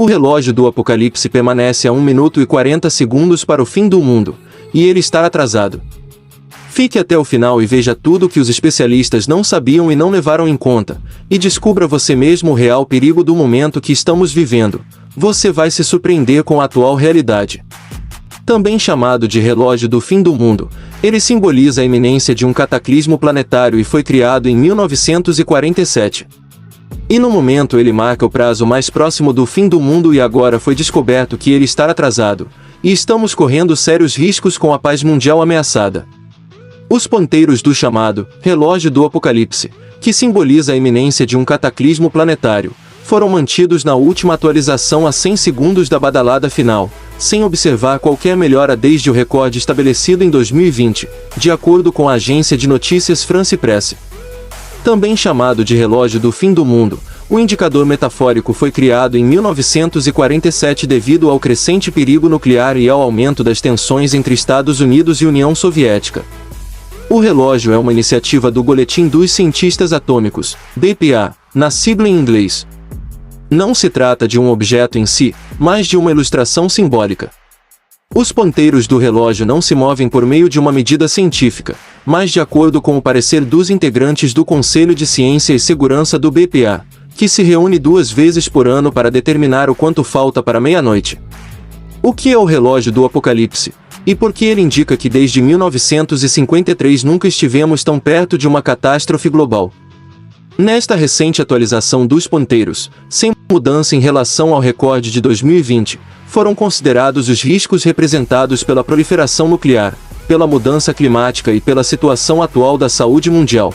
relógio do apocalipse permanece a 1 minuto e 40 segundos para o fim do mundo, e ele está atrasado. Fique até o final e veja tudo que os especialistas não sabiam e não levaram em conta, e descubra você mesmo o real perigo do momento que estamos vivendo. Você vai se surpreender com a atual realidade. Também chamado de relógio do fim do mundo, ele simboliza a iminência de um cataclismo planetário e foi criado em 1947. E no momento ele marca o prazo mais próximo do fim do mundo e agora foi descoberto que ele está atrasado, e estamos correndo sérios riscos com a paz mundial ameaçada. Os ponteiros do chamado relógio do apocalipse, que simboliza a iminência de um cataclismo planetário, foram mantidos na última atualização a 100 segundos da badalada final, sem observar qualquer melhora desde o recorde estabelecido em 2020, de acordo com a agência de notícias France Presse. Também chamado de relógio do fim do mundo, o indicador metafórico foi criado em 1947 devido ao crescente perigo nuclear e ao aumento das tensões entre Estados Unidos e União Soviética. O relógio é uma iniciativa do Boletim dos Cientistas Atômicos, BPA, na sigla em inglês. Não se trata de um objeto em si, mas de uma ilustração simbólica. Os ponteiros do relógio não se movem por meio de uma medida científica, mas de acordo com o parecer dos integrantes do Conselho de Ciência e Segurança do BPA, que se reúne 2 vezes por ano para determinar o quanto falta para meia-noite. O que é o relógio do apocalipse? E por que ele indica que desde 1953 nunca estivemos tão perto de uma catástrofe global? Nesta recente atualização dos ponteiros, sem mudança em relação ao recorde de 2020, foram considerados os riscos representados pela proliferação nuclear, pela mudança climática e pela situação atual da saúde mundial.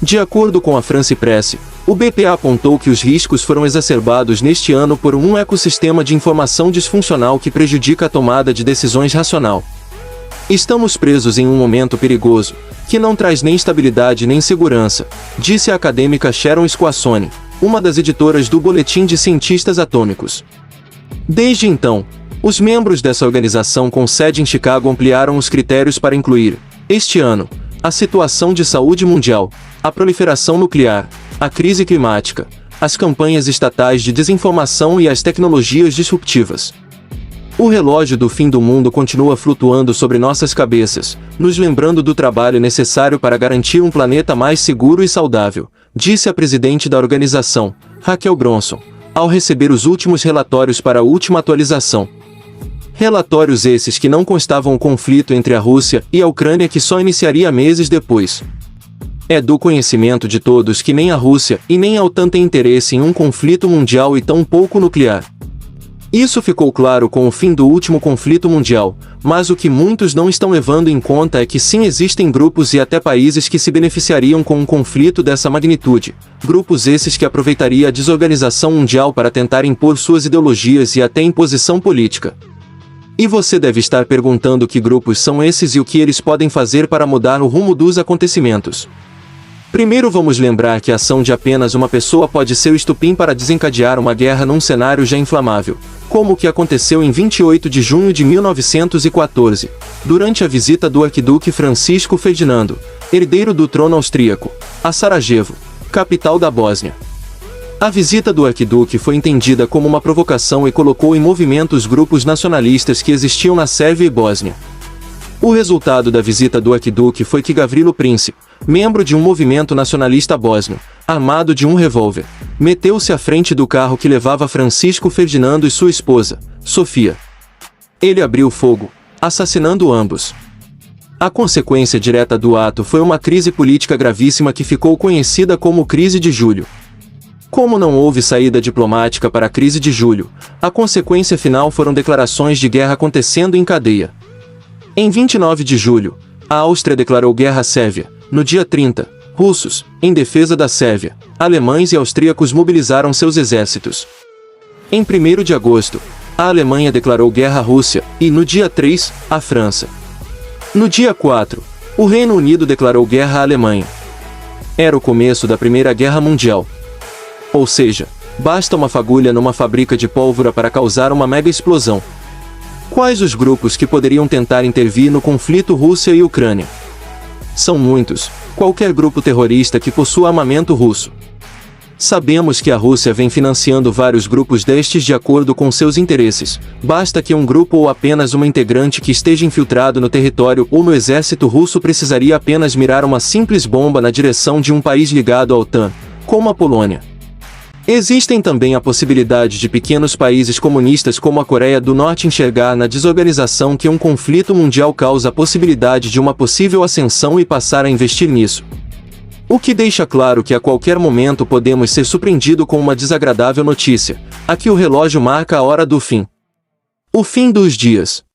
De acordo com a France Presse, o BPA apontou que os riscos foram exacerbados neste ano por um ecossistema de informação disfuncional que prejudica a tomada de decisões racional. Estamos presos em um momento perigoso, que não traz nem estabilidade nem segurança, disse a acadêmica Sharon Squassone, uma das editoras do Boletim de Cientistas Atômicos. Desde então, os membros dessa organização com sede em Chicago ampliaram os critérios para incluir, este ano, a situação de saúde mundial, a proliferação nuclear, a crise climática, as campanhas estatais de desinformação e as tecnologias disruptivas. O relógio do fim do mundo continua flutuando sobre nossas cabeças, nos lembrando do trabalho necessário para garantir um planeta mais seguro e saudável, disse a presidente da organização, Raquel Bronson, ao receber os últimos relatórios para a última atualização. Relatórios esses que não constavam o conflito entre a Rússia e a Ucrânia que só iniciaria meses depois. É do conhecimento de todos que nem a Rússia e nem a OTAN têm interesse em um conflito mundial e tão pouco nuclear. Isso ficou claro com o fim do último conflito mundial, mas o que muitos não estão levando em conta é que sim existem grupos e até países que se beneficiariam com um conflito dessa magnitude, grupos esses que aproveitariam a desorganização mundial para tentar impor suas ideologias e até imposição política. E você deve estar perguntando que grupos são esses e o que eles podem fazer para mudar o rumo dos acontecimentos. Primeiro vamos lembrar que a ação de apenas uma pessoa pode ser o estupim para desencadear uma guerra num cenário já inflamável, como o que aconteceu em 28 de junho de 1914, durante a visita do arquiduque Francisco Ferdinando, herdeiro do trono austríaco, a Sarajevo, capital da Bósnia. A visita do arquiduque foi entendida como uma provocação e colocou em movimento os grupos nacionalistas que existiam na Sérvia e Bósnia. O resultado da visita do arquiduque foi que Gavrilo Princip, membro de um movimento nacionalista bósnio, armado de um revólver, meteu-se à frente do carro que levava Francisco Ferdinando e sua esposa, Sofia. Ele abriu fogo, assassinando ambos. A consequência direta do ato foi uma crise política gravíssima que ficou conhecida como Crise de Julho. Como não houve saída diplomática para a crise de julho, a consequência final foram declarações de guerra acontecendo em cadeia. Em 29 de julho, a Áustria declarou guerra à Sérvia. No dia 30, russos, em defesa da Sérvia, alemães e austríacos mobilizaram seus exércitos. Em 1º de agosto, a Alemanha declarou guerra à Rússia, e no dia 3, a França. No dia 4, o Reino Unido declarou guerra à Alemanha. Era o começo da Primeira Guerra Mundial. Ou seja, basta uma fagulha numa fábrica de pólvora para causar uma mega explosão. Quais os grupos que poderiam tentar intervir no conflito Rússia e Ucrânia? São muitos, qualquer grupo terrorista que possua armamento russo. Sabemos que a Rússia vem financiando vários grupos destes de acordo com seus interesses. Basta que um grupo ou apenas uma integrante que esteja infiltrado no território ou no exército russo precisaria apenas mirar uma simples bomba na direção de um país ligado à OTAN, como a Polônia. Existem também a possibilidade de pequenos países comunistas como a Coreia do Norte enxergar na desorganização que um conflito mundial causa a possibilidade de uma possível ascensão e passar a investir nisso. O que deixa claro que a qualquer momento podemos ser surpreendidos com uma desagradável notícia. Aqui o relógio marca a hora do fim. O fim dos dias.